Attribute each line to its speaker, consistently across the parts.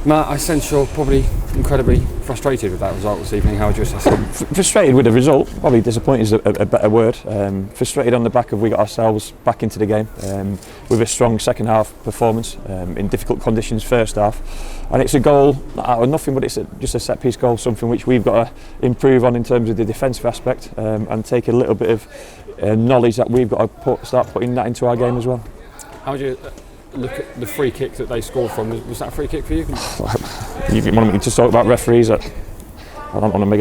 Speaker 1: Matt, I sense you're probably incredibly frustrated with that result this evening. How would you assess it?
Speaker 2: Frustrated with the result, probably disappointed is a better word. Frustrated on the back of we got ourselves back into the game with a strong second half performance in difficult conditions first half. And it's a goal out of nothing, but it's just a set piece goal, something which we've got to improve on in terms of the defensive aspect and take a little bit of knowledge that we've got to start putting that into our game as well.
Speaker 1: How would you look at the free kick that they scored from? Was that a free kick for you?
Speaker 2: You want me to talk about referees? I don't want to make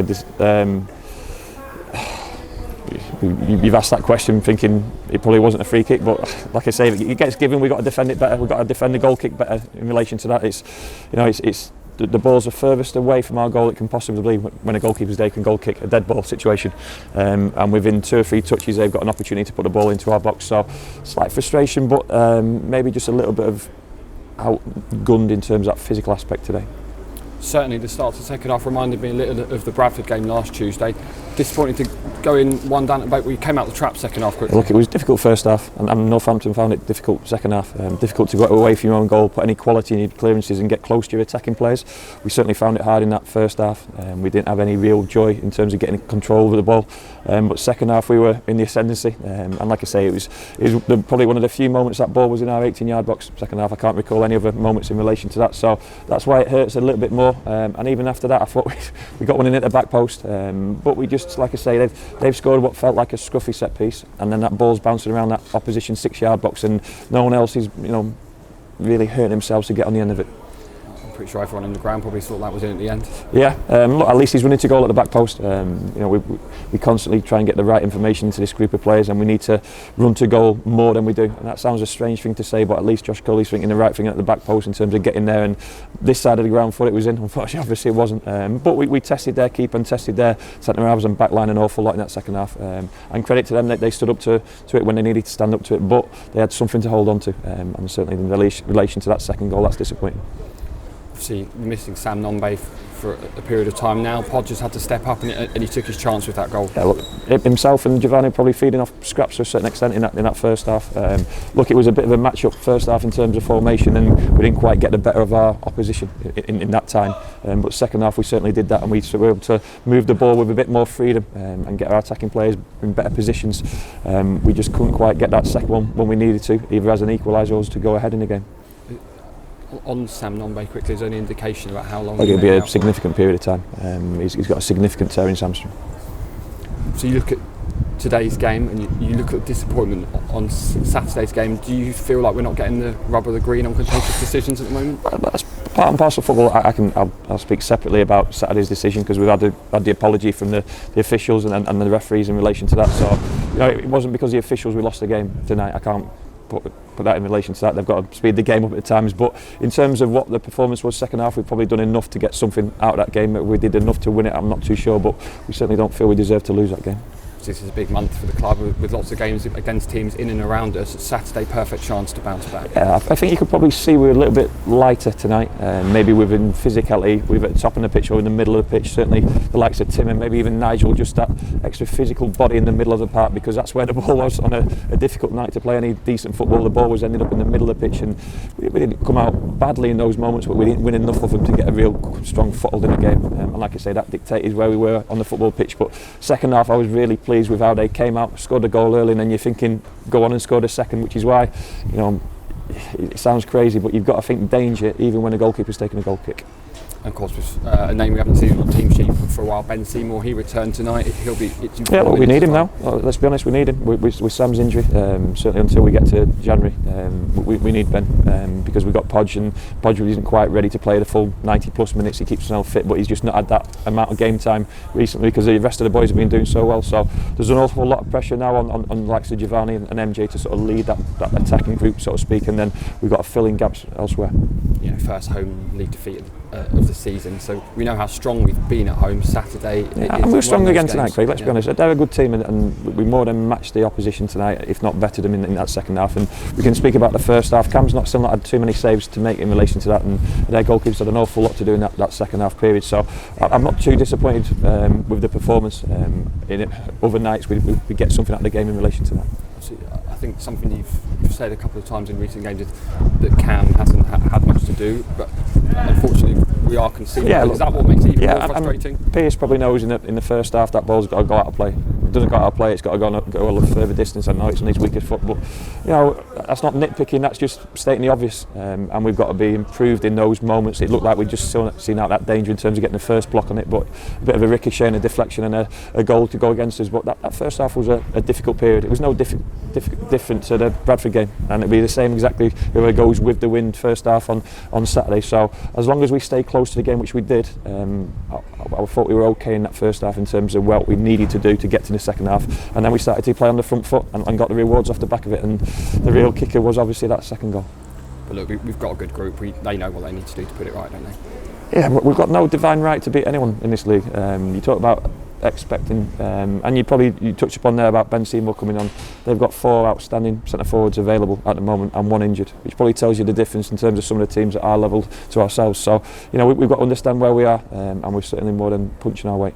Speaker 2: you've asked that question thinking it probably wasn't a free kick, but like I say, it gets given. We've got to defend it better. We've got to defend the goal kick better in relation to that. It's the balls are furthest away from our goal it can possibly be when a goalkeeper's day can goal kick a dead ball situation, and within 2 or 3 touches they've got an opportunity to put the ball into our box. So slight frustration, but maybe just a little bit of outgunned in terms of that physical aspect today.
Speaker 1: Certainly the start of the second half reminded me a little of the Bradford game last Tuesday. Disappointing to go in one down at the back, we came out the trap second half quickly.
Speaker 2: Look, it was difficult first half, and Northampton found it difficult second half. Difficult to go away from your own goal, put any quality in your clearances and get close to your attacking players. We certainly found it hard in that first half. We didn't have any real joy in terms of getting control over the ball. But second half we were in the ascendancy, and like I say, it was probably one of the few moments that ball was in our 18-yard box. Second half, I can't recall any other moments in relation to that, so that's why it hurts a little bit more. And even after that, I thought we got one in at the back post, but we just, like I say, they've scored what felt like a scruffy set piece, and then that ball's bouncing around that opposition 6-yard box, and no one else is, really hurting themselves to get on the end of it.
Speaker 1: Pretty sure everyone on the ground probably thought that was in at the end.
Speaker 2: Yeah, look, at least he's running to goal at the back post. We constantly try and get the right information to this group of players, and we need to run to goal more than we do. And that sounds a strange thing to say, but at least Josh Coley's thinking the right thing at the back post in terms of getting there. And this side of the ground, thought it was in. Unfortunately, obviously it wasn't. But we tested their keeper and tested their centre halves and back line an awful lot in that second half. And credit to them that they stood up to it when they needed to stand up to it. But they had something to hold on to, and certainly in relation to that second goal, that's disappointing.
Speaker 1: Obviously missing Sam Nombe for a period of time now. Podgers had to step up and he took his chance with that goal.
Speaker 2: Yeah, look, himself and Giovanni probably feeding off scraps to a certain extent in that first half. Look, it was a bit of a match-up first half in terms of formation, and we didn't quite get the better of our opposition in that time. But second half we certainly did that, and we were able to move the ball with a bit more freedom and get our attacking players in better positions. We just couldn't quite get that second one when we needed to, either as an equaliser or to go ahead in the game.
Speaker 1: On Sam Nombe quickly, is there any indication about how long?
Speaker 2: It'll be a significant period of time. He's got a significant tear in his hamstring.
Speaker 1: So you look at today's game and you look at disappointment on Saturday's game. Do you feel like we're not getting the rub of the green on contentious decisions at the moment?
Speaker 2: That's part and parcel of football. I'll speak separately about Saturday's decision, because we've had the apology from the officials and the referees in relation to that. So it wasn't because of the officials we lost the game tonight. I can't put that in relation to that. They've got to speed the game up at times, but in terms of what the performance was second half, we've probably done enough to get something out of that game. We did enough to win it, I'm not too sure, but we certainly don't feel we deserve to lose that game.
Speaker 1: This is a big month for the club with lots of games against teams in and around us. Saturday, perfect chance to bounce back.
Speaker 2: Yeah, I think you could probably see we're a little bit lighter tonight, maybe within physicality. We're at the top of the pitch or in the middle of the pitch. Certainly the likes of Tim and maybe even Nigel, just that extra physical body in the middle of the park, because that's where the ball was on a difficult night to play any decent football. The ball was ended up in the middle of the pitch, and we didn't come out badly in those moments, but we didn't win enough of them to get a real strong foothold in the game. And like I say, that dictated where we were on the football pitch. But second half, I was really pleased with how they came out, scored a goal early, and then you're thinking, go on and score a second, which is why, it sounds crazy, but you've got to think danger even when a goalkeeper's taking a goal kick.
Speaker 1: And of course, with a name we haven't seen on the team sheet for a while, Ben Seymour, he returned tonight. He'll be.
Speaker 2: Yeah, well, we need him now. Let's be honest, we need him with Sam's injury. Certainly until we get to January, we need Ben, because we've got Podge, and Podge isn't quite ready to play the full 90+ minutes. He keeps himself fit, but he's just not had that amount of game time recently because the rest of the boys have been doing so well. So there's an awful lot of pressure now on likes of Giovanni and MJ to sort of lead that attacking group, so to speak, and then we've got to fill in gaps elsewhere.
Speaker 1: First home league defeat of the season, so we know how strong we've been at home. Saturday,
Speaker 2: and we're strong again tonight, Craig. Let's be honest, they're a good team, and we more than matched the opposition tonight, if not bettered them in that second half. And we can speak about the first half. Cam's still not had too many saves to make in relation to that, and their goalkeepers had an awful lot to do in that second half period. So I'm not too disappointed with the performance. In it, other nights we get something out of the game in relation to that.
Speaker 1: I think something you've said a couple of times in recent games is that Cam hasn't had much to do, but unfortunately we are conceding.
Speaker 2: Yeah,
Speaker 1: Is that what makes it even more frustrating?
Speaker 2: Pierce probably knows in the first half that ball's got to go out of play. If it doesn't go out of play, it's got to go a little further distance. I know it's on his weakest foot, but you know, that's not nitpicking, that's just stating the obvious. And we've got to be improved in those moments. It looked like we'd just seen out that danger in terms of getting the first block on it, but a bit of a ricochet and a deflection and a goal to go against us. But that first half was a difficult period. It was no different to the Bradford game, and it'd be the same exactly whoever goes with the wind first half on Saturday. So as long as we stay close to the game, which we did, I thought we were okay in that first half in terms of what we needed to do to get to the second half, and then we started to play on the front foot and got the rewards off the back of it, and the real kicker was obviously that second goal.
Speaker 1: But look, we've got a good group. They know what they need to do to put it right, don't they?
Speaker 2: Yeah, we've got no divine right to beat anyone in this league. You talk about expecting, and you touched upon there about Ben Seymour coming on. They've got 4 outstanding centre forwards available at the moment and 1 injured, which probably tells you the difference in terms of some of the teams that are levelled to ourselves. So you know, we've got to understand where we are, and we're certainly more than punching our weight.